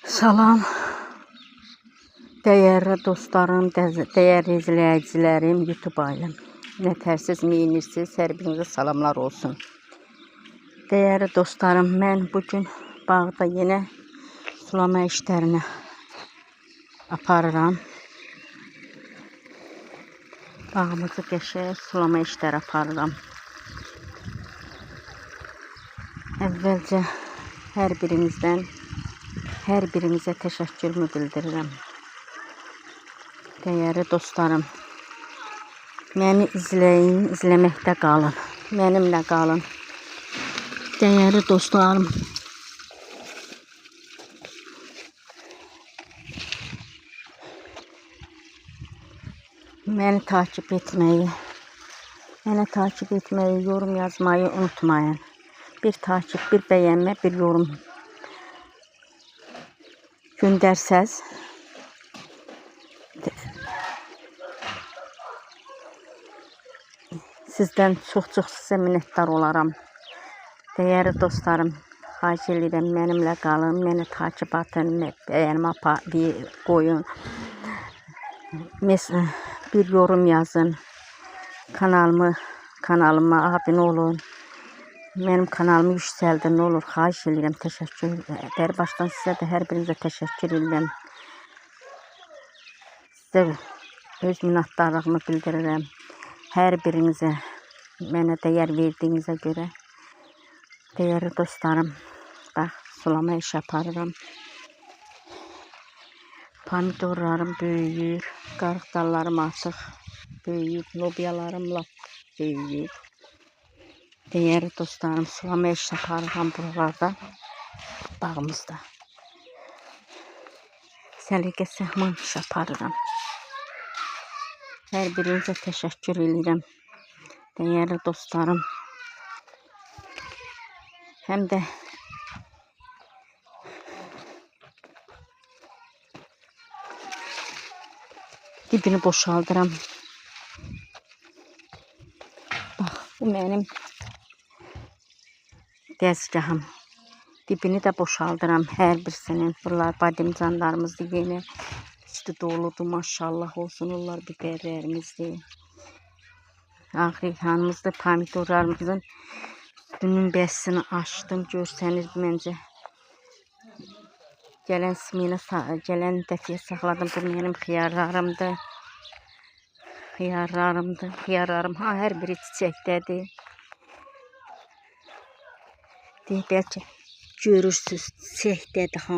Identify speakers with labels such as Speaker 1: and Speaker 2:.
Speaker 1: Salam, dəyərli dostlarım, dəyərli izləyicilərim, YouTube ailəm. Nətərsiz, meyinirsiz, hər birinizə salamlar olsun. Dəyərli dostlarım, mən bugün bağda yenə sulama işlərini aparıram. Bağımızı qəşəng sulama işləri aparıram. Əvvəlcə hər birinizə təşəkkürümü bildirirəm. Dəyərli dostlarım, məni izləyin, izləməkdə qalın, mənimlə qalın. Dəyərli dostlarım, məni takip etməyi, yorum yazmayı unutmayın. Bir takip, bir bəyənmə, bir yorum göndərsəz sizdən çox sizə minnətdar olaram. Dəyərli dostlarım, xahiş edirəm, mənimlə qalın, məni takip atın, bəyənmə qoyun, bir yorum yazın, kanalıma abunə olun. Mənim kanalımı yüksəldin, nə olur, xahiş edirəm, təşəkkür edirəm. Başdan sizə də hər birinizə təşəkkür edirəm. Sizə öz minnətdarlığımı bildirirəm. Hər birinizə mənə dəyər verdiyinizə görə. Dəyərli dostlarım, bax, sulama iş aparıram. Pomidorlarım böyüyür, qarıqdallarım artıq böyüyür, lobiyalarım lap böyüyür. Dəyərli dostlarım, sulama iş aparıram buralarda, bağımızda. Səliqə səhman iş aparıram. Hər birinizə təşəkkür edirəm. Dəyərli dostlarım, həm də dibini boşaldıram. Bax, bu mənim dəzgahım. Dibini də boşaldıram hər birisinin. Bunlar bademcanlarımızdır, yenə içi doludur, maşallah olsun. Onlar biberlərimizdir. Ağrıyanımızdır, pomidorlarımızın dünün bəsini açdım. Görsəniz, məncə gələn dəfiyə saxladım. Bu mənim xiyarlarımdır. Xiyarlarım hər biri çiçəkdədir. Bəlkə görürsünüz, çiçəkdədir.